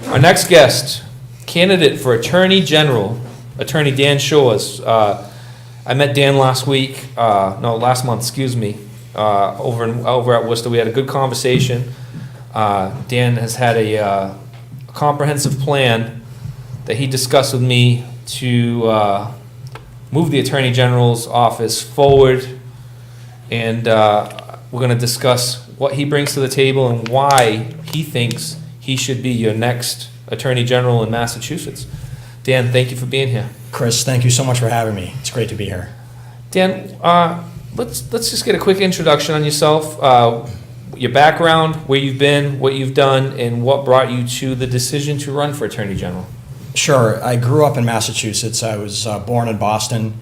Our next guest, candidate for Attorney General, Attorney Dan Shores. I met Dan last month, excuse me, over at Worcester. We had a good conversation. Dan has had a comprehensive plan that he discussed with me to move the Attorney General's office forward, and we're going to discuss what he brings to the table and why he thinks he should be your next Attorney General in Massachusetts. Dan, thank you for being here. Chris, thank you so much for having me. It's great to be here. Dan, let's just get a quick introduction on yourself, your background, where you've been, what you've done, and what brought you to the decision to run for Attorney General. Sure. I grew up in Massachusetts. I was born in Boston.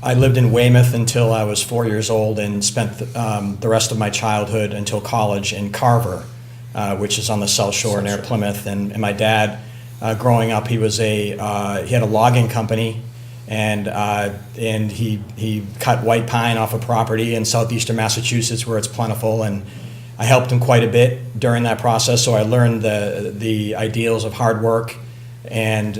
I lived in Weymouth until I was 4 years old and spent the rest of my childhood until college in Carver, which is on the South Shore near Plymouth. And my dad, growing up, he had a logging company, and he cut white pine off a property in southeastern Massachusetts where it's plentiful, and I helped him quite a bit during that process. So I learned the ideals of hard work, and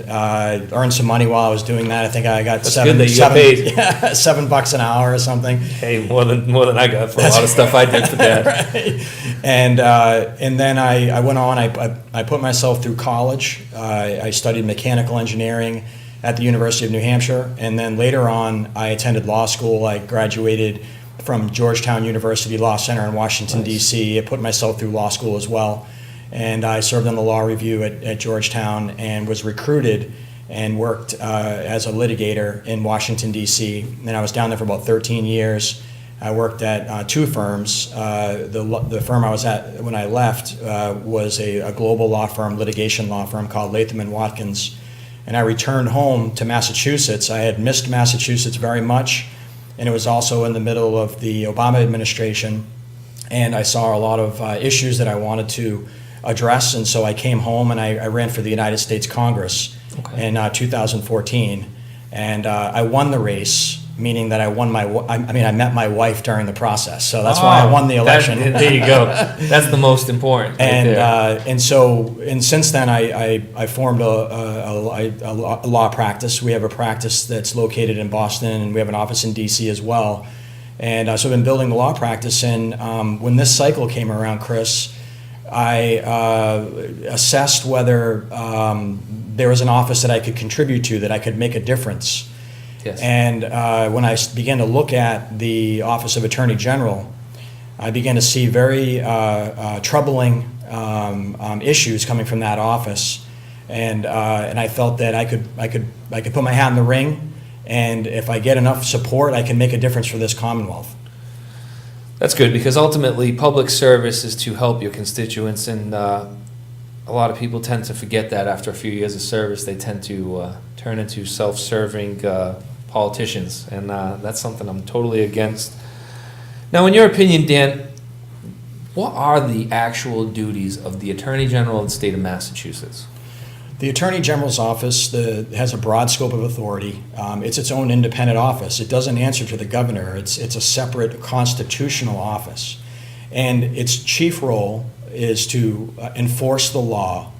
earned some money while I was doing that. I think I got $7 an hour or something. Hey, more than I got for a lot of stuff I did for Dad. Right. And then I went on. I put myself through college. I studied mechanical engineering at the University of New Hampshire, and then later on I attended law school. I graduated from Georgetown University Law Center in Washington, D.C. I put myself through law school as well. And I served on the law review at Georgetown and was recruited and worked as a litigator in Washington, D.C. And I was down there for about 13 years. I worked at two firms. The firm I was at when I left was a global law firm, litigation law firm called Latham & Watkins. And I returned home to Massachusetts. I had missed Massachusetts very much, and it was also in the middle of the Obama administration. And I saw a lot of issues that I wanted to address, and so I came home and I ran for the United States Congress in 2014, and I won the race, meaning that I met my wife during the process, so that's why I won the election. There you go. That's the most important. And since then I formed a law practice. We have a practice that's located in Boston, and we have an office in DC as well. And so I've been building the law practice, and when this cycle came around, Chris, I assessed whether there was an office that I could contribute to, that I could make a difference. Yes. And when I began to look at the Office of Attorney General, I began to see very troubling issues coming from that office, and I felt that I could put my hat in the ring, and if I get enough support, I can make a difference for this Commonwealth. That's good, because ultimately public service is to help your constituents, and a lot of people tend to forget that after a few years of service. They tend to turn into self-serving politicians, and that's something I'm totally against. Now, in your opinion, Dan, what are the actual duties of the Attorney General of the state of Massachusetts? The Attorney General's office has a broad scope of authority. It's its own independent office. It doesn't answer to the governor. It's a separate constitutional office. And its chief role is to enforce the law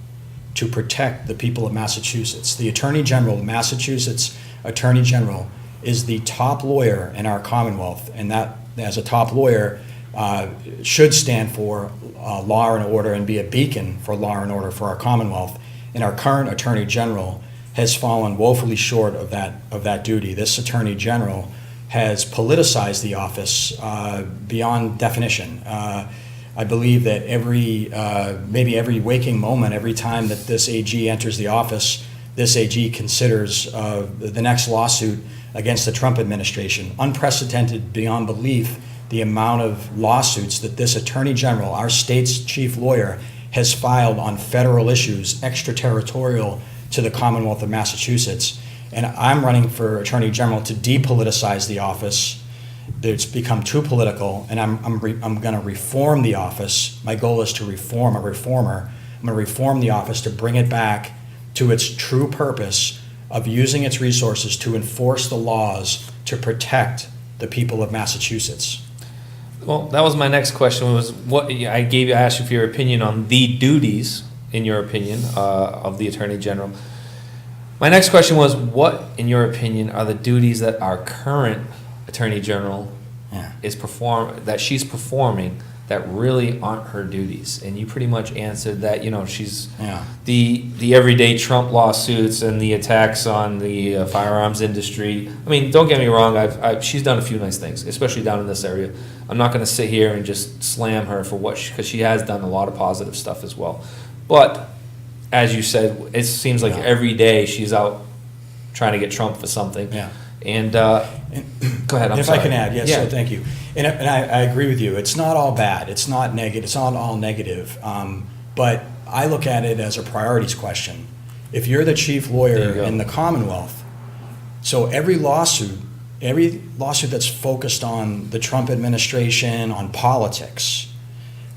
to protect the people of Massachusetts. The Attorney General, Massachusetts Attorney General, is the top lawyer in our Commonwealth, and that, as a top lawyer, should stand for law and order and be a beacon for law and order for our Commonwealth. And our current Attorney General has fallen woefully short of that duty. This Attorney General has politicized the office beyond definition. I believe that maybe every waking moment, every time that this AG enters the office, this AG considers the next lawsuit against the Trump administration. Unprecedented beyond belief, the amount of lawsuits that this Attorney General, our state's chief lawyer, has filed on federal issues extraterritorial to the Commonwealth of Massachusetts. And I'm running for Attorney General to depoliticize the office. It's become too political, and I'm going to reform the office. My goal is to reform a reformer. I'm going to reform the office to bring it back to its true purpose of using its resources to enforce the laws to protect the people of Massachusetts. Well, that was my next question. Was what I asked you for your opinion on the duties in your opinion, of the Attorney General. My next question was, what, in your opinion, are the duties that our current Attorney General that she's performing that really aren't her duties? And you pretty much answered that, she's the everyday Trump lawsuits and the attacks on the firearms industry. I mean, don't get me wrong, she's done a few nice things, especially down in this area. I'm not going to sit here and just slam her for because she has done a lot of positive stuff as well. But as you said, it seems like every day she's out trying to get Trump for something. Yeah. And go ahead. If I can add, yes. So thank you. And I agree with you. It's not all bad. It's not negative. It's not all negative. But I look at it as a priorities question. If you're the chief lawyer in the Commonwealth, so every lawsuit that's focused on the Trump administration, on politics,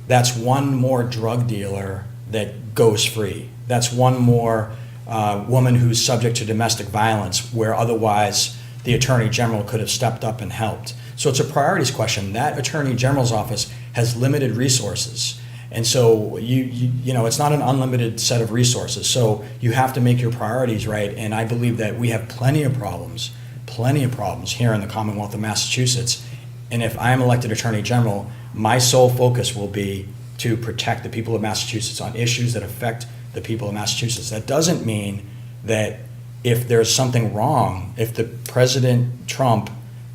that's one more drug dealer that goes free. That's one more woman who's subject to domestic violence, where otherwise the Attorney General could have stepped up and helped. So it's a priorities question. That Attorney General's office has limited resources. And so it's not an unlimited set of resources. So you have to make your priorities right. And I believe that we have plenty of problems here in the Commonwealth of Massachusetts. And if I am elected Attorney General, my sole focus will be to protect the people of Massachusetts on issues that affect the people of Massachusetts. That doesn't mean that if there's something wrong, if the President Trump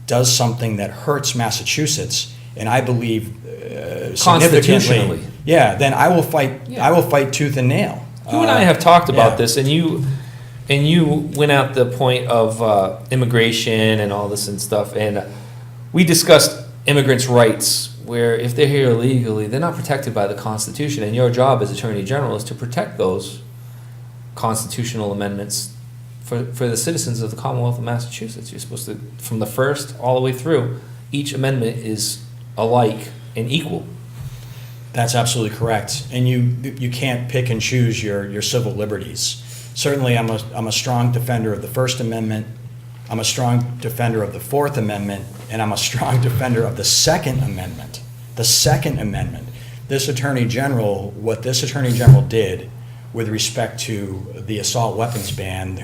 does something that hurts Massachusetts, and I believe constitutionally, then I will fight. Yeah. I will fight tooth and nail. You and I have talked about this, and you went out the point of immigration and all this and stuff, and we discussed immigrants' rights, where if they're here illegally, they're not protected by the Constitution, and your job as Attorney General is to protect those constitutional amendments for the citizens of the Commonwealth of Massachusetts. You're supposed to, from the first all the way through, each amendment is alike and equal. That's absolutely correct, and you can't pick and choose your civil liberties. Certainly, I'm a strong defender of the First Amendment. I'm a strong defender of the Fourth Amendment, and I'm a strong defender of the Second Amendment. The Second Amendment. What this Attorney General did with respect to the assault weapons ban,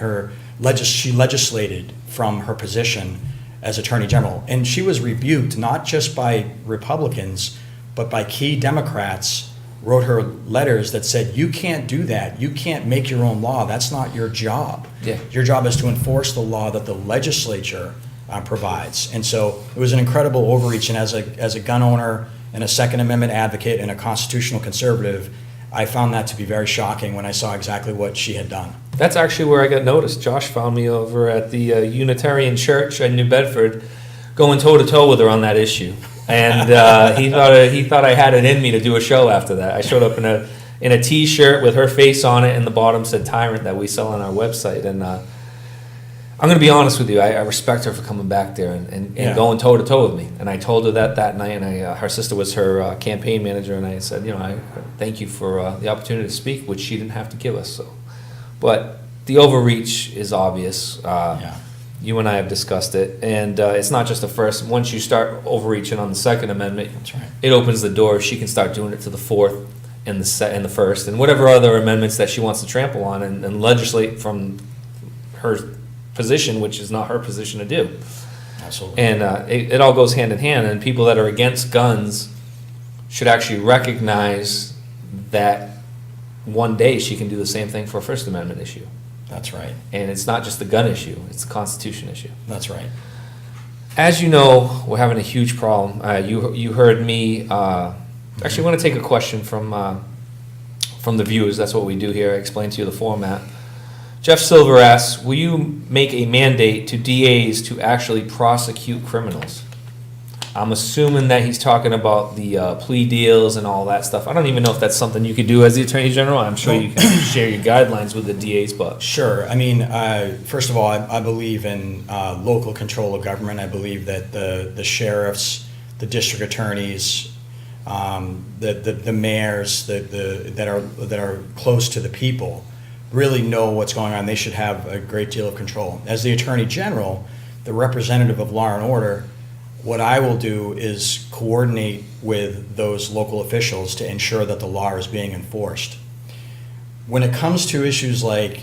she legislated from her position as Attorney General, and she was rebuked not just by Republicans, but by key Democrats. Wrote her letters that said, you can't do that. You can't make your own law. That's not your job. Yeah. Your job is to enforce the law that the legislature provides. And so it was an incredible overreach. And as a gun owner and a Second Amendment advocate and a constitutional conservative, I found that to be very shocking when I saw exactly what she had done. That's actually where I got noticed. Josh found me over at the Unitarian Church in New Bedford, going toe-to-toe with her on that issue. And he thought I had it in me to do a show after that. I showed up in a T-shirt with her face on it, and the bottom said "Tyrant" that we sell on our website. And I'm going to be honest with you, I respect her for coming back there and going toe to toe with me. And I told her that night, and her sister was her campaign manager, and I said, I thank you for the opportunity to speak, which she didn't have to give us. So, but the overreach is obvious. You and I have discussed it, and it's not just the first. Once you start overreaching on the Second Amendment, that's right, it opens the door. She can start doing it to the Fourth and the First, and whatever other amendments that she wants to trample on and legislate from her position, which is not her position to do. Absolutely. And it all goes hand in hand, and people that are against guns should actually recognize that one day she can do the same thing for a First Amendment issue. That's right. And it's not just the gun issue, it's the Constitution issue. That's right. As you know, we're having a huge problem. You heard me, actually I want to take a question from the viewers. That's what we do here. I explained to you the format. Jeff Silver asks, will you make a mandate to DAs to actually prosecute criminals? I'm assuming that he's talking about the plea deals and all that stuff. I don't even know if that's something you could do as the Attorney General. I'm sure you can share your guidelines with the DAs, but... Sure. I mean, first of all, I believe in local control of government. I believe that the sheriffs, the district attorneys, the mayors that are close to the people really know what's going on. They should have a great deal of control. As the Attorney General, the representative of law and order, what I will do is coordinate with those local officials to ensure that the law is being enforced. When it comes to issues like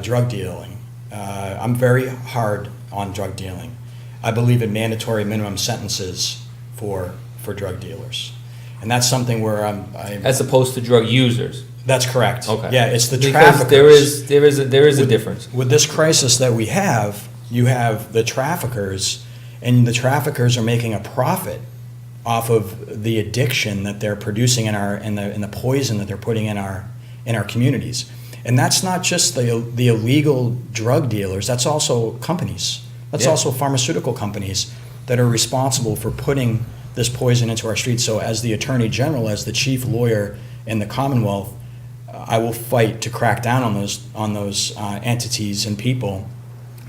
drug dealing, I'm very hard on drug dealing. I believe in mandatory minimum sentences for drug dealers, and that's something where I'm As opposed to drug users. That's correct. Okay. Yeah, it's the Because traffickers. there is a difference. With this crisis that we have, you have the traffickers, and the traffickers are making a profit off of the addiction that they're producing in the poison that they're putting in our communities. And that's not just the illegal drug dealers. That's also companies. That's Yeah. also pharmaceutical companies that are responsible for putting this poison into our streets. So, as the Attorney General, as the chief lawyer in the Commonwealth, I will fight to crack down on those entities and people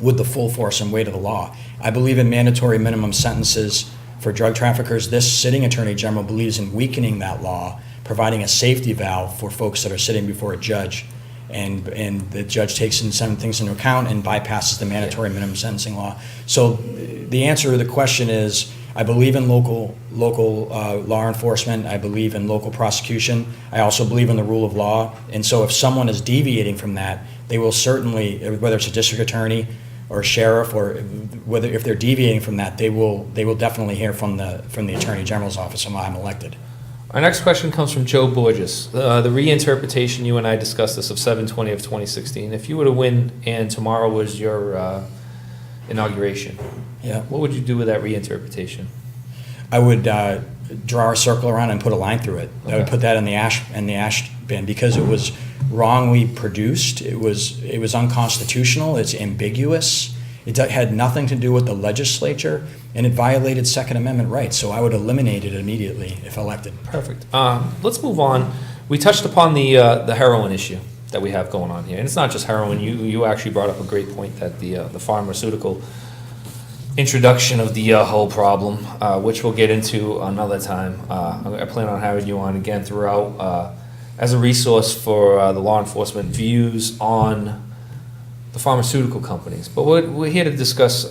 with the full force and weight of the law. I believe in mandatory minimum sentences for drug traffickers. This sitting Attorney General believes in weakening that law, providing a safety valve for folks that are sitting before a judge, and the judge takes some things into account and bypasses the mandatory minimum sentencing law. So the answer to the question is, I believe in local law enforcement. I believe in local prosecution. I also believe in the rule of law. And so if someone is deviating from that, they will certainly, whether it's a district attorney or sheriff, or whether if they're deviating from that, they will definitely hear from the Attorney General's office when I'm elected. Our next question comes from Joe Borges. The reinterpretation, you and I discussed this, of 7/20 of 2016. If you were to win and tomorrow was your inauguration, Yeah. what would you do with that reinterpretation? I would draw a circle around and put a line through it. I would Okay. put that in the ash bin because it was wrongly produced. It was unconstitutional. It's ambiguous. It had nothing to do with the legislature, and it violated Second Amendment rights. So I would eliminate it immediately if elected. Perfect. Let's move on. We touched upon the heroin issue that we have going on here, and it's not just heroin. You actually brought up a great point that the pharmaceutical introduction of the whole problem, which we'll get into another time. I plan on having you on again throughout as a resource for the law enforcement views on the pharmaceutical companies. But we're here to discuss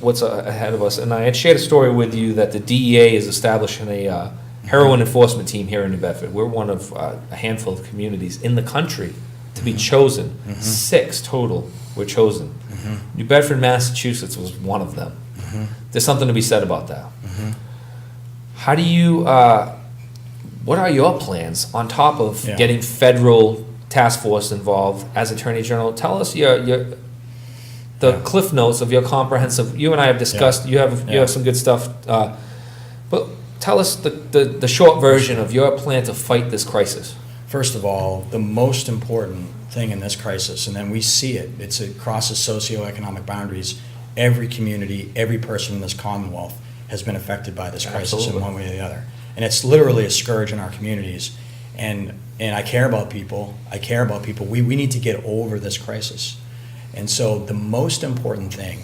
what's ahead of us. And I had shared a story with you that the DEA is establishing a heroin enforcement team here in New Bedford. We're one of a handful of communities in the country to be chosen. 6 total were chosen. New Bedford, Massachusetts was one of them. There's something to be said about that. How do you, what are your plans on top of getting federal task force involved as Attorney General? Tell us the cliff notes of your comprehensive, you and I have discussed, you have some good stuff, but tell us the short version of your plan to fight this crisis. First of all, the most important thing in this crisis, and then we see it, it's across the socioeconomic boundaries. Every community, every person in this Commonwealth has been affected by this crisis in one way or the other. And it's literally a scourge in our communities. And I care about people. We need to get over this crisis. And so the most important thing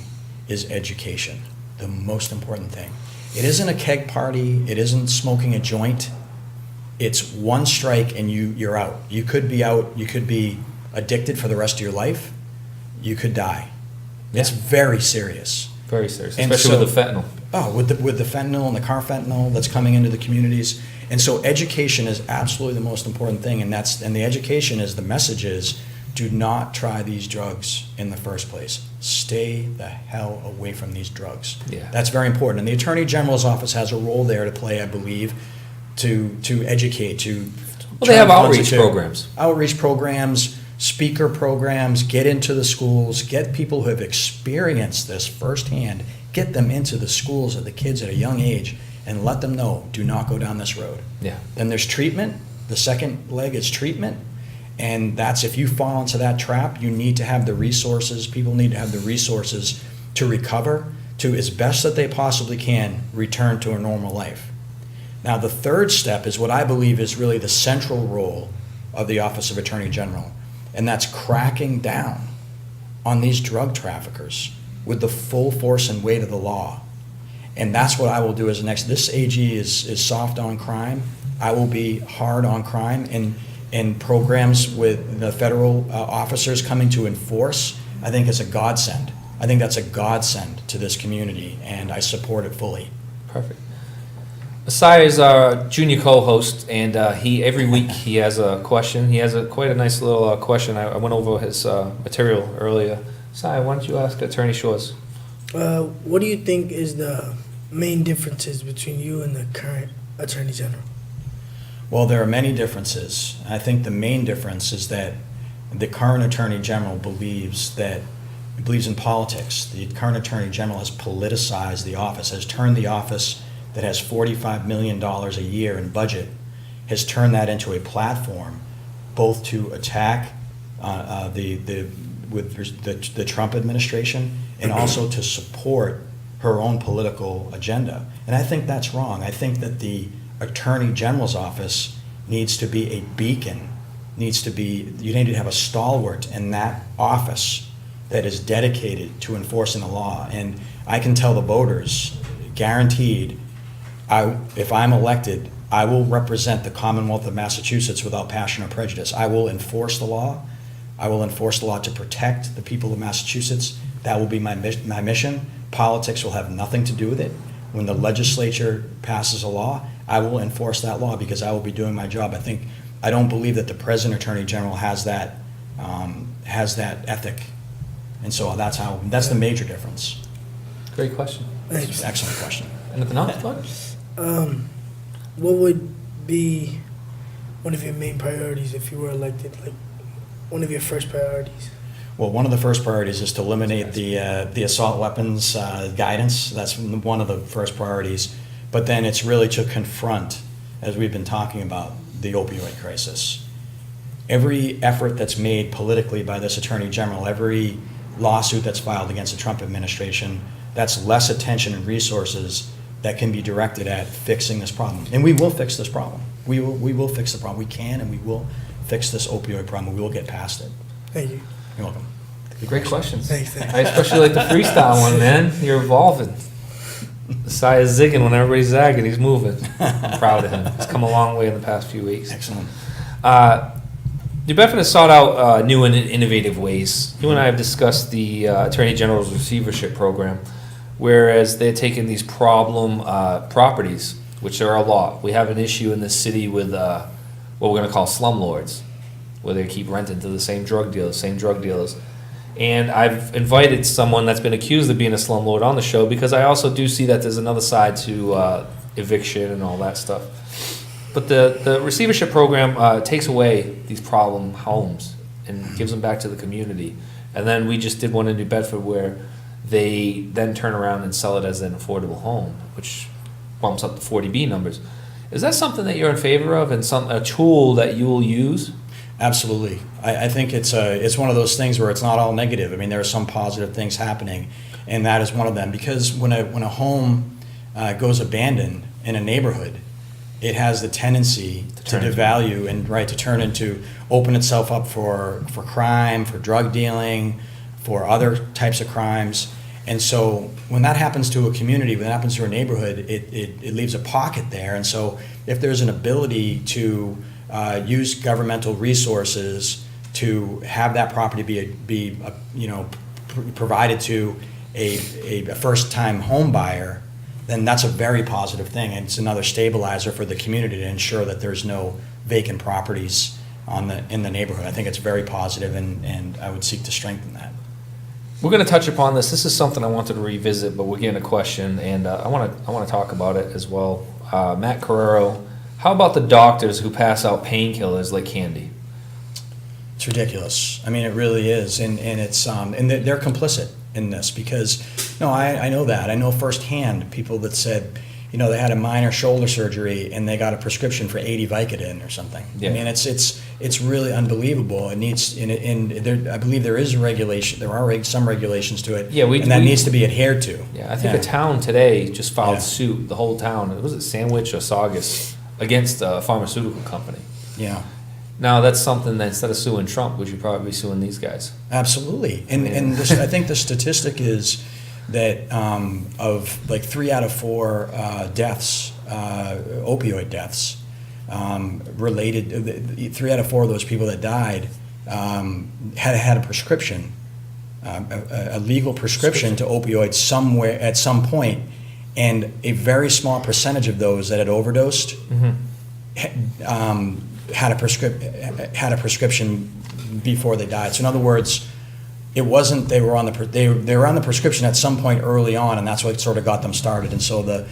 is education. The most important thing. It isn't a keg party. It isn't smoking a joint. It's one strike and you're out. You could be out. You could be addicted for the rest of your life. You could die. It's very serious. Very serious, And especially so- with the fentanyl. Oh, with the fentanyl and the carfentanil that's coming into the communities. And so education is absolutely the most important thing, and the education is, the message is, do not try these drugs in the first place. Stay the hell away from these drugs. Yeah. That's very important. And the Attorney General's office has a role there to play, I believe, to educate, to Well, they have turn funds outreach into- programs. Outreach programs, speaker programs, get into the schools, get people who have experienced this firsthand, get them into the schools of the kids at a young age, and let them know, do not go down this road. Yeah. Then there's treatment. The second leg is treatment. And that's, if you fall into that trap, you need to have the resources, people need to have the resources to recover, to, as best that they possibly can, return to a normal life. Now, the third step is what I believe is really the central role of the Office of Attorney General, and that's cracking down on these drug traffickers with the full force and weight of the law. And that's what I will do as the next. This AG is soft on crime. I will be hard on crime, and programs with the federal officers coming to enforce, I think is a godsend. I think that's a godsend to this community, and I support it fully. Perfect. Asai is our junior co-host, and he every week he has a question. He has quite a nice little question. I went over his material earlier. Asai, why don't you ask Attorney Shores? What do you think is the main differences between you and the current Attorney General? Well, there are many differences. I think the main difference is that the current Attorney General believes in politics. The current Attorney General has politicized the office, has turned the office that has $45 million a year in budget, has turned that into a platform both to attack the Trump administration and also to support her own political agenda. And I think that's wrong. I think that the Attorney General's office needs to be a beacon, you need to have a stalwart in that office that is dedicated to enforcing the law. And I can tell the voters, guaranteed, if I'm elected, I will represent the Commonwealth of Massachusetts without passion or prejudice. I will enforce the law. I will enforce the law to protect the people of Massachusetts. That will be my mission. Politics will have nothing to do with it. When the legislature passes a law, I will enforce that law because I will be doing my job. I don't believe that the present Attorney General has that ethic. And so that's the major difference. Great question. Thanks. Excellent question. Anything else, Bud? What would be one of your main priorities if you were elected? Like one of your first priorities? Well, one of the first priorities is to eliminate the assault weapons guidance. That's one of the first priorities. But then it's really to confront, as we've been talking about, the opioid crisis. Every effort that's made politically by this Attorney General, every lawsuit that's filed against the Trump administration, that's less attention and resources that can be directed at fixing this problem. And we will fix this problem. We will fix the problem. We can and we will fix this opioid problem. We will get past it. Thank you. You're welcome. Great questions. Thanks. I especially like the freestyle one, man. You're evolving. Asai is zigging when everybody's zagging. He's moving. I'm proud of him. He's come a long way in the past few weeks. Excellent. New Bedford has sought out new and innovative ways. You and I have discussed the Attorney General's receivership program, whereas they're taking these problem properties, which there are a lot. We have an issue in this city with what we're going to call slumlords, where they keep renting to the same drug dealers. And I've invited someone that's been accused of being a slumlord on the show because I also do see that there's another side to eviction and all that stuff. But the receivership program takes away these problem homes and gives them back to the community. And then we just did one in New Bedford where they then turn around and sell it as an affordable home, which bumps up the 40B numbers. Is that something that you're in favor of and a tool that you will use? Absolutely. I think it's one of those things where it's not all negative. I mean, there are some positive things happening, and that is one of them. Because when a home goes abandoned in a neighborhood, it has the tendency to devalue and to turn into, open itself up for crime, for drug dealing, for other types of crimes. And so when that happens to a community, when that happens to a neighborhood, it leaves a pocket there. And so if there's an ability to use governmental resources to have that property be provided to a first-time home buyer, then that's a very positive thing. And it's another stabilizer for the community to ensure that there's no vacant properties in the neighborhood. I think it's very positive, and I would seek to strengthen that. We're going to touch upon this. This is something I wanted to revisit, but we're getting a question, and I want to talk about it as well. Matt Carrero, how about the doctors who pass out painkillers like candy? It's ridiculous. I mean, it really is, and it's and they're complicit in this because, no, I know that. I know firsthand people that said, they had a minor shoulder surgery and they got a prescription for 80 Vicodin or something. Yeah. I mean, it's really unbelievable. It needs, I believe there is a regulation. There are some regulations to it. Yeah, and that needs to be adhered to. Yeah, I think a town today just filed suit. The whole town. Was it Sandwich or Saugus against a pharmaceutical company? Yeah. Now that's something that instead of suing Trump, would you probably be suing these guys? Absolutely. And I think the statistic is that of like 3 out of 4 deaths, opioid deaths, related, 3 out of 4 of those people that died had a prescription, a legal prescription to opioids somewhere at some point, And a very small percentage of those that had overdosed had a prescription before they died. So in other words, it wasn't they were on the prescription at some point early on, and that's what sort of got them started. And so the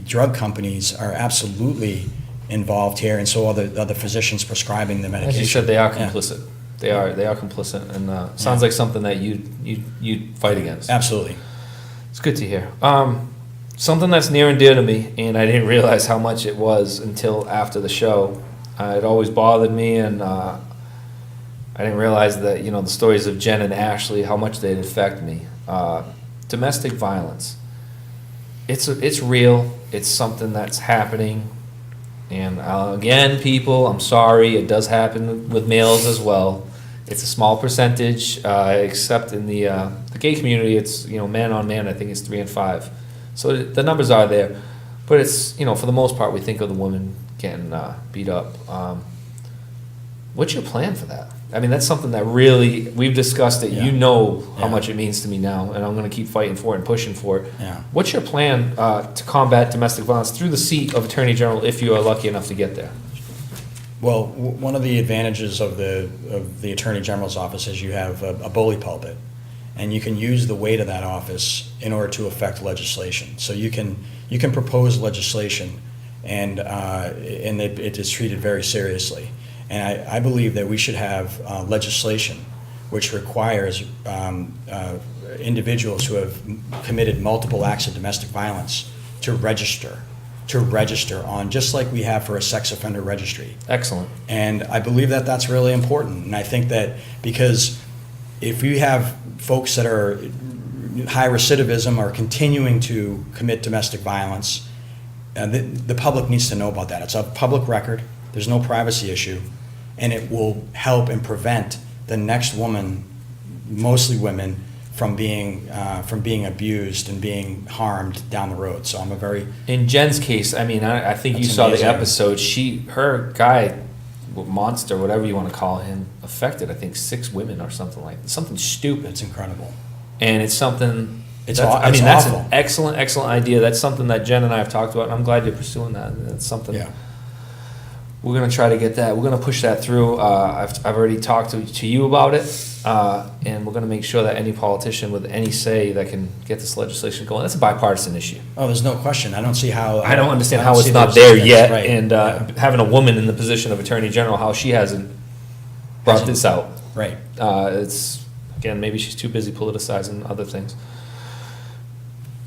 drug companies are absolutely involved here, and so are the physicians prescribing the medication. As you said, they are Yeah. complicit. They are complicit, and sounds like something that you'd fight against. Absolutely. It's good to hear. Something that's near and dear to me, and I didn't realize how much it was until after the show. It always bothered me, and I didn't realize that, the stories of Jen and Ashley, how much they'd affect me. Domestic violence. It's real. It's something that's happening. And again, people, I'm sorry, it does happen with males as well. It's a small percentage, except in the gay community, it's, man on man, I think it's 3 and 5. So the numbers are there. But it's, for the most part, we think of the woman getting beat up. What's your plan for that? I mean, that's something that really, we've discussed it. Yeah. You know how Yeah. much it means to me now, and I'm going to keep fighting for it and pushing for it. Yeah. What's your plan to combat domestic violence through the seat of Attorney General if you are lucky enough to get there? Well, one of the advantages of the Attorney General's office is you have a bully pulpit, and you can use the weight of that office in order to affect legislation. So you can propose legislation, and it is treated very seriously. And I believe that we should have legislation which requires individuals who have committed multiple acts of domestic violence to register on, just like we have for a sex offender registry. Excellent. And I believe that that's really important. And I think that because if you have folks that are high recidivism or continuing to commit domestic violence, the public needs to know about that. It's a public record. There's no privacy issue, and it will help and prevent the next woman, mostly women, from being abused and being harmed down the road. So I'm a very In Jen's case, I mean, I think you That's saw amazing. the episode. Her guy, monster, whatever you want to call him, affected, I think, 6 women or something stupid. it's incredible. And it's something. It's that's awful. an excellent idea. That's something that Jen and I have talked about, and I'm glad you're pursuing that. It's something. Yeah. We're going to try to get that. We're going to push that through. I've already talked to you about it, and we're going to make sure that any politician with any say that can get this legislation going. That's a bipartisan issue. Oh, there's no question. I don't see how. I don't understand how see it's not there's- there yet, right. and Yeah. having a woman in the position of Attorney General, how she hasn't brought Hasn't- this out. Right. It's, again, maybe she's too busy politicizing other things.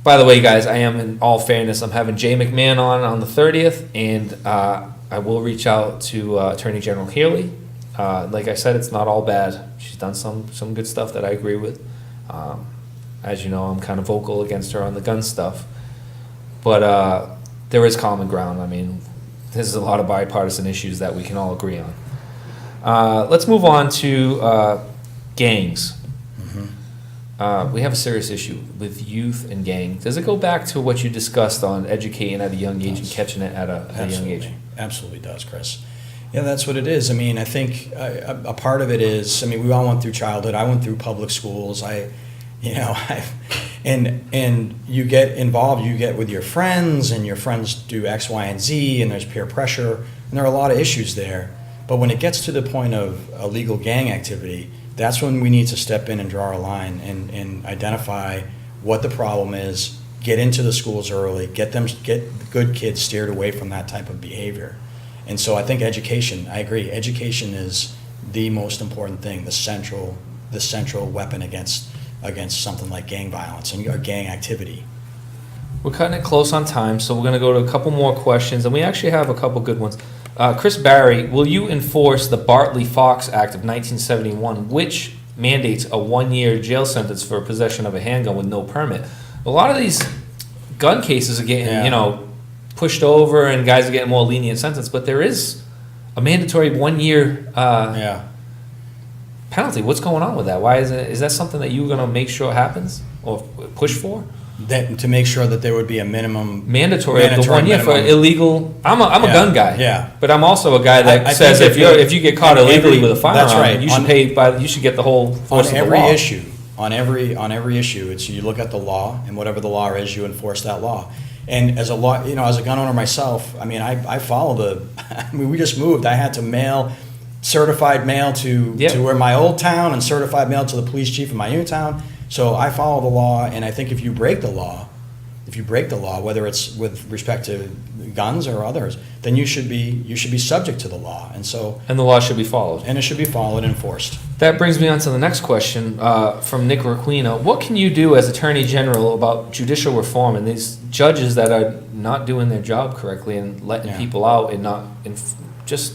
By the way, guys, I am, in all fairness, I'm having Jay McMahon on the 30th, and I will reach out to Attorney General Healy. Like I said, it's not all bad. She's done some good stuff that I agree with. As you know, I'm kind of vocal against her on the gun stuff. But there is common ground. I mean, there's a lot of bipartisan issues that we can all agree on. Let's move on to gangs. We have a serious issue with youth and gangs. Does it go back to what you discussed on educating at a young age and catching it at a young age? Absolutely does, Chris. Yeah, that's what it is. I mean, I think a part of it is, I mean, we all went through childhood. I went through public schools. And you get involved, you get with your friends, and your friends do X, Y, and Z, and there's peer pressure, and there are a lot of issues there. But when it gets to the point of illegal gang activity, that's when we need to step in and draw a line and identify what the problem is, get into the schools early, get good kids steered away from that type of behavior. And so I think education, I agree, education is the most important thing, the central weapon against something like gang violence and gang activity. We're cutting it close on time, so we're going to go to a couple more questions, and we actually have a couple good ones. Chris Barry, will you enforce the Bartley-Fox Act of 1971, which mandates a 1-year jail sentence for possession of a handgun with no permit? A lot of these gun cases are getting, pushed over, and guys are getting more lenient sentence, but there is a mandatory 1-year penalty. What's going on with that? Why is that something that you're going to make sure happens or push for? That to make sure that there would be a mandatory of the 1 year for illegal. I'm a gun guy. Yeah. But I'm also a guy that I says think if you get caught illegally with a firearm, that's right. you should you should get the whole force on of the every law. issue. on every issue. It's you look at the law, and whatever the law is, you enforce that law. And as a gun owner myself, I mean, I follow the. I mean, we just moved. I had to mail certified mail to where my old town and certified mail to the police chief in my new town. So I follow the law, and I think if you break the law, whether it's with respect to guns or others, then you should be subject to the law. And the law should be followed. And it should be followed and enforced. That brings me on to the next question from Nick Requino. What can you do as Attorney General about judicial reform and these judges that are not doing their job correctly and letting people out and just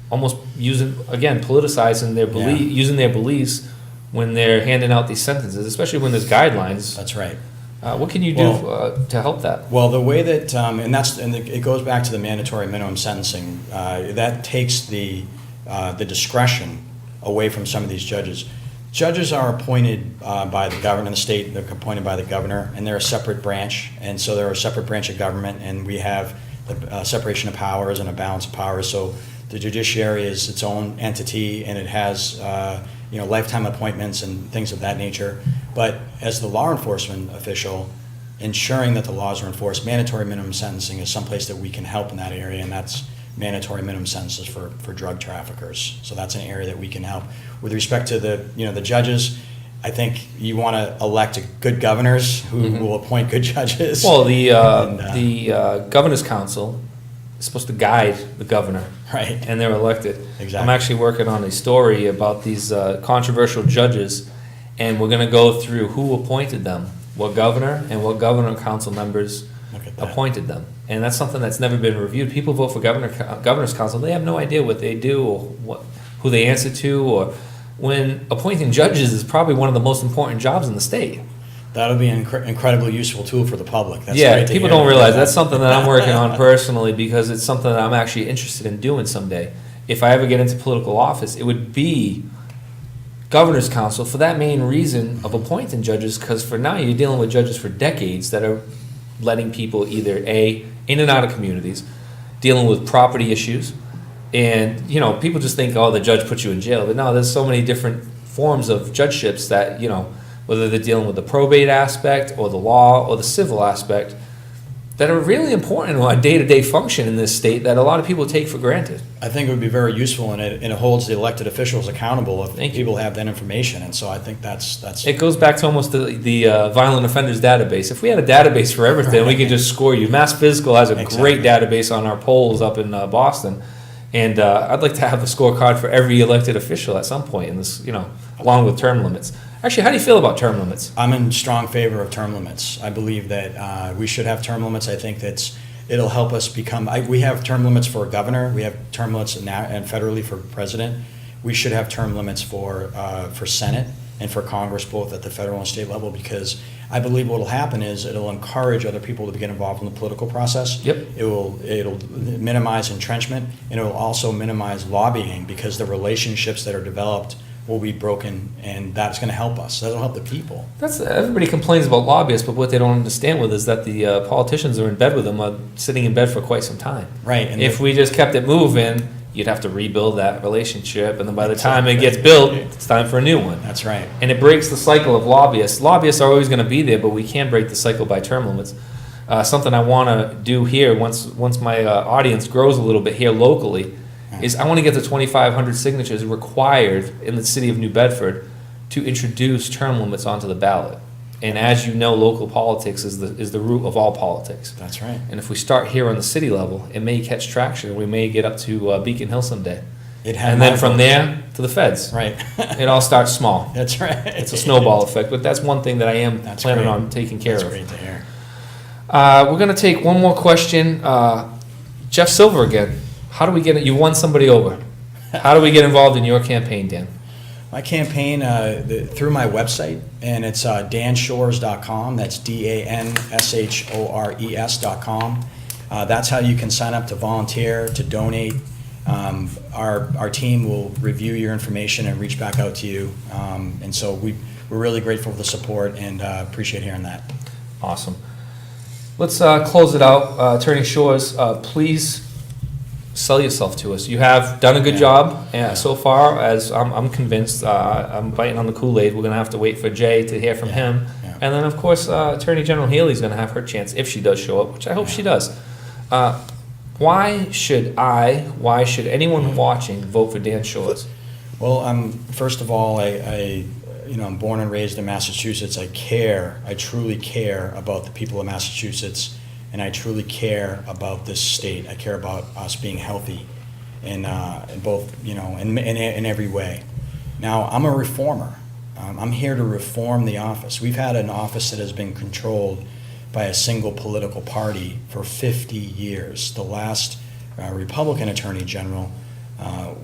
almost politicizing their using their beliefs when they're handing out these sentences, especially when there's guidelines? That's right. What can you do to help that? Well, the way that, it goes back to the mandatory minimum sentencing. That takes the discretion away from some of these judges. Judges are appointed by the governor in the state. They're appointed by the governor, and they're a separate branch. And so they're a separate branch of government, and we have the separation of powers and a balance of powers. So the judiciary is its own entity, and it has lifetime appointments and things of that nature. But as the law enforcement official, ensuring that the laws are enforced, mandatory minimum sentencing is someplace that we can help in that area, and that's mandatory minimum sentences for drug traffickers. So that's an area that we can help. With respect to the judges, I think you want to elect good governors who will appoint good judges. Well, the governor's council is supposed to guide the governor, right? And they're elected. Exactly. I'm actually working on a story about these controversial judges, and we're going to go through who appointed them, what governor and what governor council members appointed them. And that's something that's never been reviewed. People vote for governor's council. They have no idea what they do or who they answer to, or when appointing judges is probably one of the most important jobs in the state. That'll be an incredibly useful tool for the public. That's people don't realize that's something that I'm working on personally, because it's something that I'm actually interested in doing someday. If I ever get into political office, it would be governor's council for that main reason of appointing judges, because for now you're dealing with judges for decades that are letting people either in and out of communities, dealing with property issues, and people just think, the judge puts you in jail, but no, there's so many different forms of judgeships that whether they're dealing with the probate aspect or the law or the civil aspect, that are really important to our day-to-day function in this state that a lot of people take for granted. I think it would be very useful, and it holds the elected officials accountable if people have that information. And so I think that's. It goes back to almost the violent offenders database. If we had a database for everything, we could just score you. Mass Physical has a great database on our polls up in Boston, and I'd like to have a scorecard for every elected official at some point in this, along with term limits. Actually, how do you feel about term limits? I'm in strong favor of term limits. I believe that we should have term limits. I think it'll help us become. We have term limits for governor. We have term limits and federally for president. We should have term limits for Senate and for Congress, both at the federal and state level, because I believe what will happen is it'll encourage other people to get involved in the political process. Yep. It'll minimize entrenchment, and it will also minimize lobbying, because the relationships that are developed will be broken, and that's going to help us. That'll help the people. Everybody complains about lobbyists, but what they don't understand is that the politicians are in bed with them, are sitting in bed for quite some time. Right. And if we just kept it moving, you'd have to rebuild that relationship, and then by the time it gets built, it's time for a new one. That's right. And it breaks the cycle of lobbyists. Lobbyists are always going to be there, but we can break the cycle by term limits. Something I want to do here, once my audience grows a little bit here locally, is I want to get to 2,500 signatures required in the city of New Bedford to introduce term limits onto the ballot. And as you know, local politics is the root of all politics. That's right. And if we start here on the city level, it may catch traction. We may get up to Beacon Hill someday. And then from there to the feds. Right. It all starts small. That's right. It's a snowball effect, but that's one thing that I am planning on taking care of. That's great to hear. We're going to take one more question. Jeff Silver again. How do we get it? You won somebody over. How do we get involved in your campaign, Dan? My campaign through my website, and it's danshores.com. That's DANSHORES.com. That's how you can sign up to volunteer, to donate. Our team will review your information and reach back out to you. And so we're really grateful for the support and appreciate hearing that. Awesome. Let's close it out. Attorney Shores, please sell yourself to us. You have done a good Yeah. job Yeah. so far, as I'm convinced. I'm biting on the Kool-Aid. We're going to have to wait for Jay to hear from Yeah. him. Yeah. And then, of course, Attorney General Haley's going to have her chance if she does show up, which I hope she does. Why should anyone watching vote for Dan Shores? Well, first of all, I'm born and raised in Massachusetts. I truly care about the people of Massachusetts, and I truly care about this state. I care about us being healthy in both, in every way. Now, I'm a reformer. I'm here to reform the office. We've had an office that has been controlled by a single political party for 50 years. The last Republican Attorney General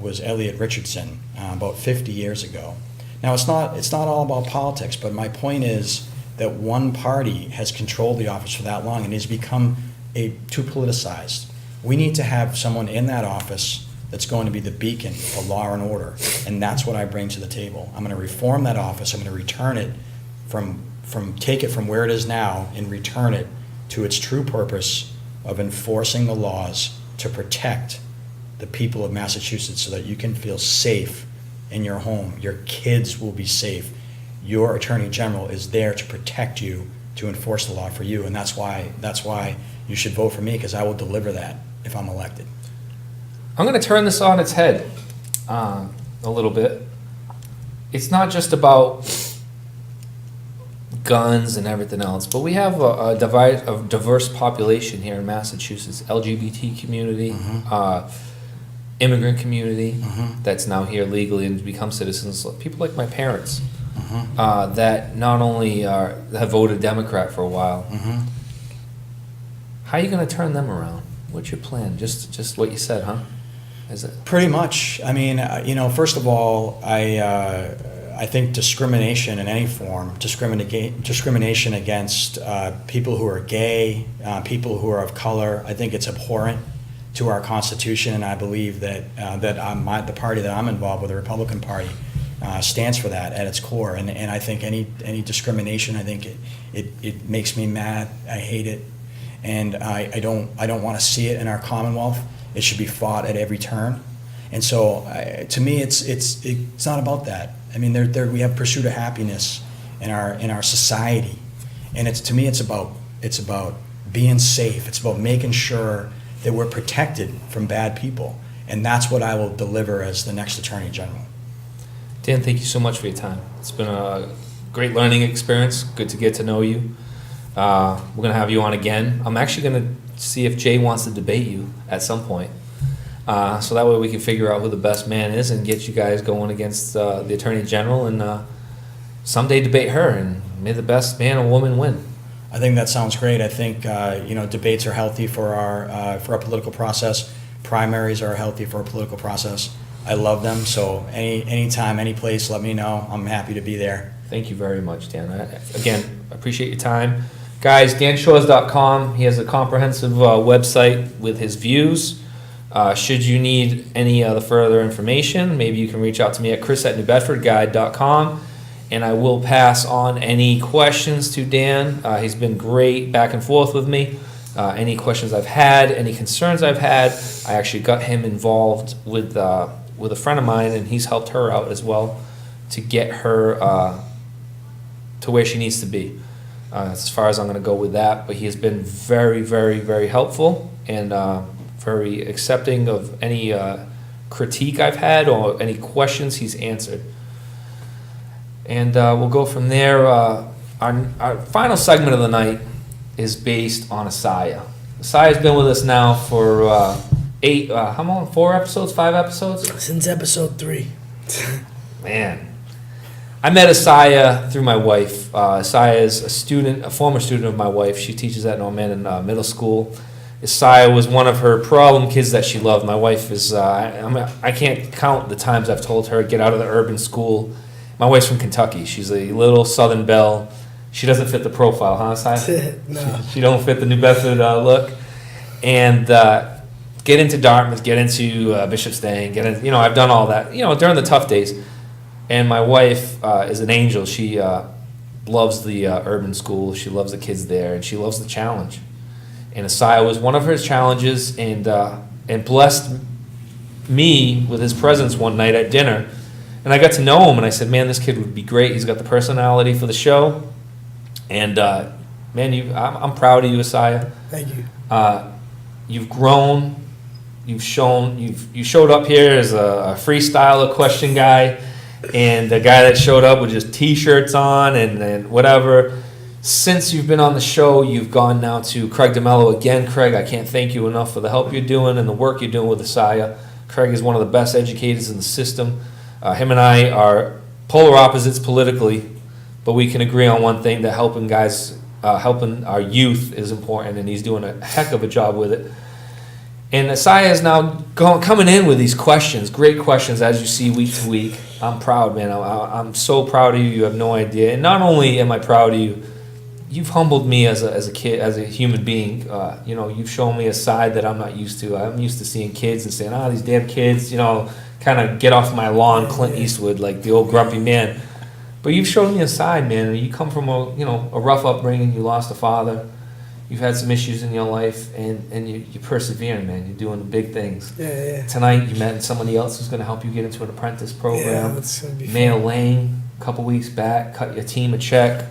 was Elliot Richardson about 50 years ago. Now, it's not all about politics, but my point is that one party has controlled the office for that long and has become too politicized. We need to have someone in that office that's going to be the beacon for law and order, and that's what I bring to the table. I'm going to reform that office. I'm going to return it take it from where it is now and return it to its true purpose of enforcing the laws to protect the people of Massachusetts so that you can feel safe in your home. Your kids will be safe. Your Attorney General is there to protect you, to enforce the law for you, and that's why you should vote for me, because I will deliver that if I'm elected. I'm going to turn this on its head a little bit. It's not just about guns and everything else, but we have a diverse population here in Massachusetts. LGBT community, immigrant community that's now here legally and become citizens. People like my parents that not only have voted Democrat for a while. How are you going to turn them around? What's your plan? Just what you said, huh? Is it? Pretty much. I mean, first of all, I think discrimination in any form, discrimination against people who are gay, people who are of color, I think it's abhorrent to our Constitution, and I believe that the party that I'm involved with, the Republican Party, stands for that at its core. And I think any discrimination, I think it makes me mad. I hate it, and I don't want to see it in our Commonwealth. It should be fought at every turn. And so, to me, it's not about that. I mean, we have pursuit of happiness in our society, and to me it's about being safe. It's about making sure that we're protected from bad people, and that's what I will deliver as the next Attorney General. Dan, thank you so much for your time. It's been a great learning experience. Good to get to know you. We're gonna have you on again. I'm actually gonna see if Jay wants to debate you at some point. So that way we can figure out who the best man is and get you guys going against the Attorney General and someday debate her, and may the best man or woman win. I think that sounds great. I think debates are healthy for our political process. Primaries are healthy for our political process. I love them. So anytime, any place, let me know. I'm happy to be there. Thank you very much, Dan. Again, appreciate your time. Guys, danshores.com. He has a comprehensive website with his views. Should you need any other further information, maybe you can reach out to me at chris@newbedfordguide.com, and I will pass on any questions to Dan. He's been great back and forth with me. Any questions I've had, any concerns I've had, I actually got him involved with a friend of mine, and he's helped her out as well to get her to where she needs to be. As far as I'm going to go with that, but he has been very, very, very helpful and very accepting of any critique I've had or any questions he's answered. And we'll go from there. Our final segment of the night is based on Asaya. Asaya's been with us now for how long? 4 episodes? 5 episodes? Since episode 3. Man. I met Asaya through my wife. Asaya is a former student of my wife. She teaches at Norman in middle school. Asaya was one of her problem kids that she loved. My wife is, I can't count the times I've told her, get out of the urban school. My wife's from Kentucky. She's a little Southern belle. She doesn't fit the profile, huh, Asaya? No. She don't fit the New Bedford look. And get into Dartmouth, get into Bishop's Day, I've done all that, during the tough days. And my wife is an angel. She loves the urban school. She loves the kids there, and she loves the challenge. And Asaya was one of her challenges, and and blessed me with his presence one night at dinner. And I got to know him, and I said, man, this kid would be great. He's got the personality for the show. And, man, I'm proud of you, Isaiah. Thank you. You've grown. You showed up here as a freestyler question guy, and the guy that showed up with just T-shirts on and whatever. Since you've been on the show, you've gone now to Craig DeMello again. Craig, I can't thank you enough for the help you're doing and the work you're doing with Isaiah. Craig is one of the best educators in the system. Him and I are polar opposites politically, but we can agree on one thing, that helping our youth is important, and he's doing a heck of a job with it. And Isaiah is now coming in with these questions, great questions, as you see week to week. I'm proud, man. I'm so proud of you. You have no idea. And not only am I proud of you, you've humbled me as a kid, as a human being. You've shown me a side that I'm not used to. I'm used to seeing kids and saying, these damn kids, kind of get off my lawn, Clint Eastwood, like the old grumpy man. But you've shown me a side, man. You come from a rough upbringing. You lost a father. You've had some issues in your life, and you're persevering, man. You're doing the big things. Yeah. Tonight, you met somebody else who's going to help you get into an apprentice program. Yeah, that's going to be fun. Mayor Lang, a couple weeks back, cut your team a check.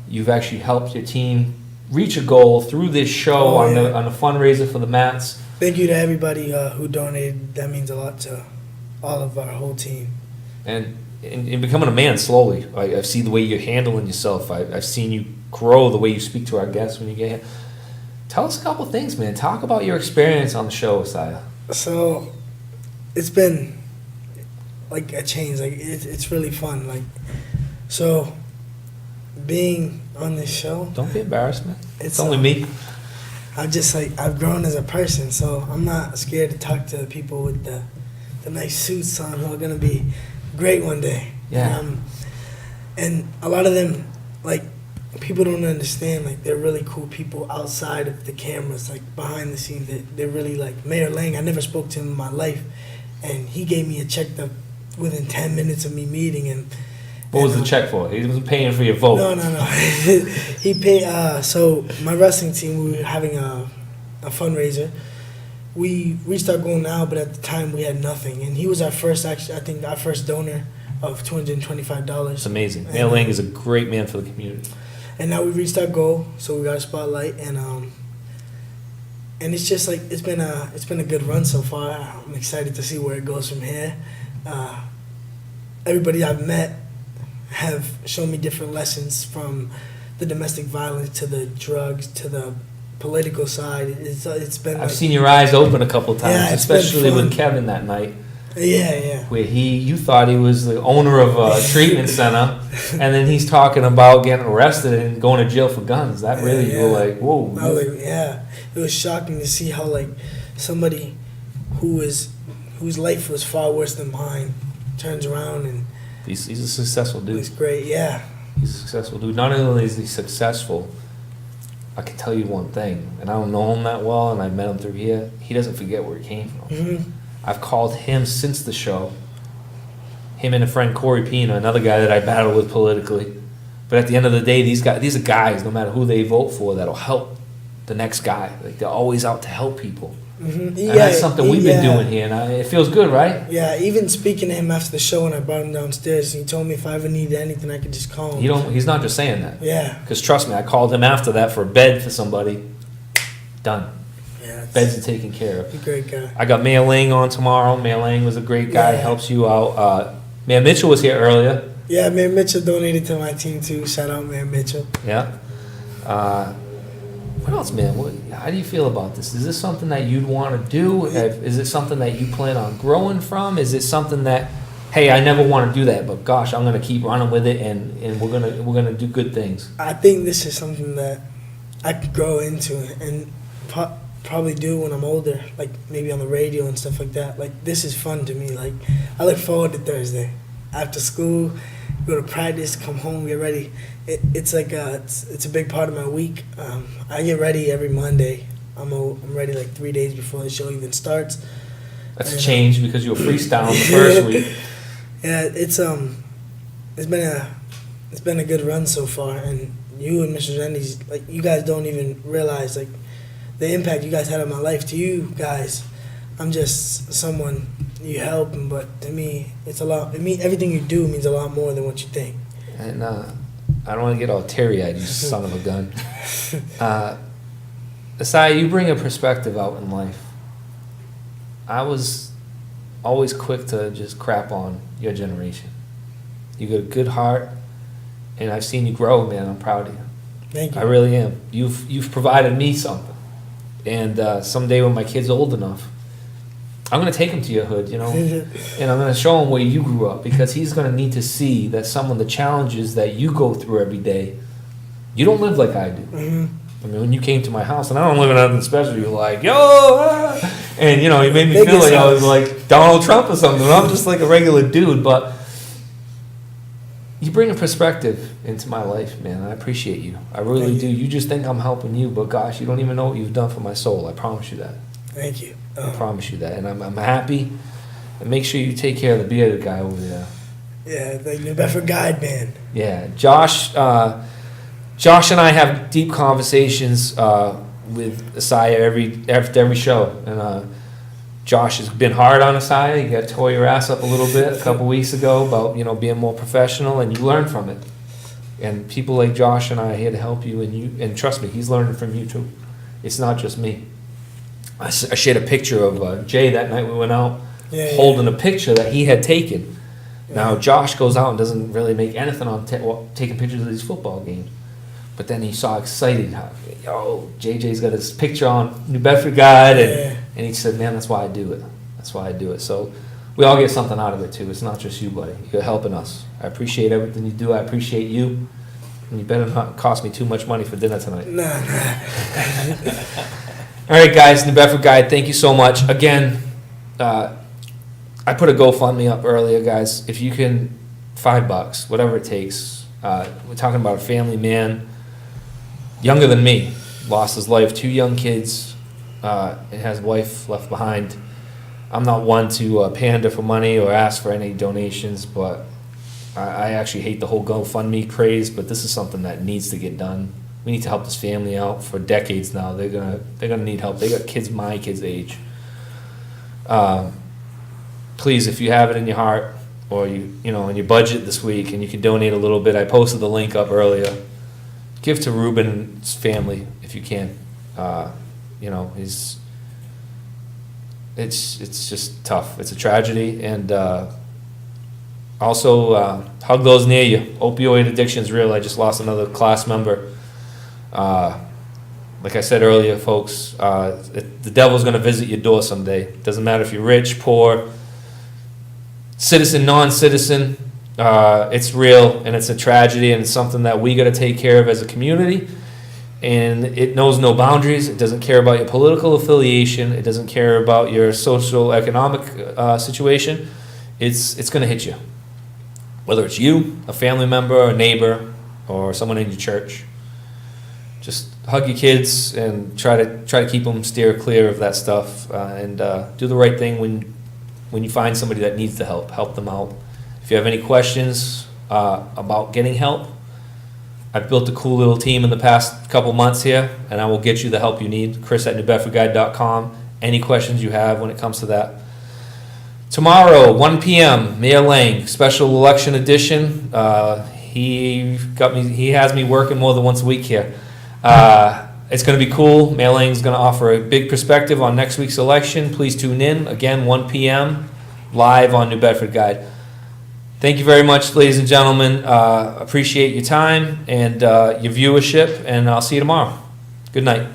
You've actually helped your team reach a goal through this show on the fundraiser for the mats. Thank you to everybody who donated. That means a lot to all of our whole team. And in becoming a man slowly, I've seen the way you're handling yourself. I've seen you grow, the way you speak to our guests when you get here. Tell us a couple things, man. Talk about your experience on the show, Isaiah. So, it's been like a change. Like it's really fun. So being on this show. Don't be embarrassed, man. It's only me. I'm just I've grown as a person, so I'm not scared to talk to people with the nice suits on who are gonna be great one day. Yeah. And a lot of them, people don't understand, they're really cool people outside of the cameras, behind the scenes. They're really Mayor Lang. I never spoke to him in my life, and he gave me a check within 10 minutes of me meeting him. What was the check for? He wasn't paying for your vote. No. He paid. So my wrestling team, we were having a fundraiser. We reached our goal now, but at the time we had nothing. And he was our first donor of $225. It's amazing. Mayor Lang is a great man for the community. And now we reached our goal, so we got a spotlight, and it's just it's been a good run so far. I'm excited to see where it goes from here. Everybody I've met have shown me different lessons, from the domestic violence to the drugs to the political side. It's been. I've seen your eyes open a couple times, Yeah, especially with Kevin that night. Yeah. Where you thought he was the owner of a treatment center, and then he's talking about getting arrested and going to jail for guns. That really, you were like, whoa. It was shocking to see how somebody whose life was far worse than mine turns around, and he's a successful dude. It's great, yeah. He's a successful dude. Not only is he successful, I can tell you one thing, and I don't know him that well, and I met him through here. He doesn't forget where he came from. Mm-hmm. I've called him since the show. Him and a friend, Corey Pina, another guy that I battle with politically. But at the end of the day, these are guys, no matter who they vote for, that'll help the next guy. They're always out to help people. Mm-hmm. And that's something we've been doing here, and it feels good, right? Yeah, even speaking to him after the show, when I brought him downstairs, he told me if I ever needed anything, I could just call him. He's not just saying that. Yeah. Because trust me, I called him after that for a bed for somebody. Done. Yeah. Beds are taken care of. He's a great guy. I got Mayor Lang on tomorrow. Mayor Lang was a great guy. Yeah. Helps you out. Mayor Mitchell was here earlier. Yeah, Mayor Mitchell donated to my team too. Shout out Mayor Mitchell. Yeah. What else, man? How do you feel about this? Is this something that you'd want to do? Is it something that you plan on growing from? Is it something that, hey, I never want to do that, but gosh, I'm going to keep running with it, and we're gonna do good things? I think this is something that I could grow into and probably do when I'm older, maybe on the radio and stuff like that. This is fun to me. I look forward to Thursday after school. Go to practice, come home, get ready. It's a big part of my week. I get ready every Monday. I'm ready 3 days before the show even starts. That's a change because you were freestyling the first week. Yeah, it's been a good run so far, and you and Mr. Resendes, you guys don't even realize the impact you guys had on my life. To you guys, I'm just someone you help, but to me, it's a lot. Everything you do means a lot more than what you think. And I don't want to get all teary-eyed, you son of a gun. Asai, you bring a perspective out in life. I was always quick to just crap on your generation. You got a good heart, and I've seen you grow, man. I'm proud of you. Thank you. I really am. You've provided me something. And someday when my kid's old enough, I'm going to take him to your hood, you know, and I'm going to show him where you grew up, because he's going to need to see that some of the challenges that you go through every day, you don't live like I do. Mm-hmm. I mean, when you came to my house, and I don't live in nothing special, you were like, yo, and, you know, you made me feel like I was like Donald Trump or something. I'm just like a regular dude, but you bring a perspective into my life, man. I appreciate you. I really do. You just think I'm helping you, but gosh, you don't even know what you've done for my soul. I promise you that. Thank you. I promise you that. And I'm happy. And make sure you take care of the bearded guy over there. Yeah, the New Bedford Guide, man. Yeah, Josh and I have deep conversations with Asaya after every show. And Josh has been hard on Asaya. You got to tore your ass up a little bit a couple weeks ago about, you know, being more professional, and you learn from it. And people like Josh and I are here to help you, and trust me, he's learning from you too. It's not just me. I shared a picture of Jay that night we went out, holding a picture that he had taken. Now, Josh goes out and doesn't really make anything on taking pictures of these football games. But then he saw excited, yo, JJ's got his picture on New Bedford Guide, and he said, man, that's why I do it. That's why I do it. So we all get something out of it too. It's not just you, buddy. You're helping us. I appreciate everything you do. I appreciate you. And you better not cost me too much money for dinner tonight. Nah. All right, guys, New Bedford Guide, thank you so much. Again, I put a GoFundMe up earlier, guys. If you can, $5, whatever it takes. We're talking about a family man, younger than me, lost his life, 2 young kids, and has a wife left behind. I'm not one to pander for money or ask for any donations, but I actually hate the whole GoFundMe craze, but this is something that needs to get done. We need to help this family out for decades now. They're gonna need help. They got kids my kids' age. Please, if you have it in your heart, or you know in your budget this week, and you can donate a little bit. I posted the link up earlier. Give to Ruben's family if you can. You know, it's just tough. It's a tragedy, and also hug those near you. Opioid addiction is real. I just lost another class member. Like I said earlier, folks, the devil's going to visit your door someday. Doesn't matter if you're rich, poor, citizen, non-citizen. It's real, and it's a tragedy, and it's something that we got to take care of as a community. And it knows no boundaries. It doesn't care about your political affiliation. It doesn't care about your social economic situation. It's going to hit you, whether it's you, a family member, a neighbor, or someone in your church. Just hug your kids and try to keep them steer clear of that stuff, and do the right thing when you find somebody that needs the help them out. If you have any questions about getting help, I've built a cool little team in the past couple months here, and I will get you the help you need. Chris@newbedfordguide.com. Any questions you have when it comes to that. Tomorrow, 1 p.m., Mayor Lang, special election edition. He has me working more than once a week here. It's going to be cool. Mayor Lang's going to offer a big perspective on next week's election. Please tune in. Again, 1 p.m., live on New Bedford Guide. Thank you very much, ladies and gentlemen. Appreciate your time and your viewership, and I'll see you tomorrow. Good night.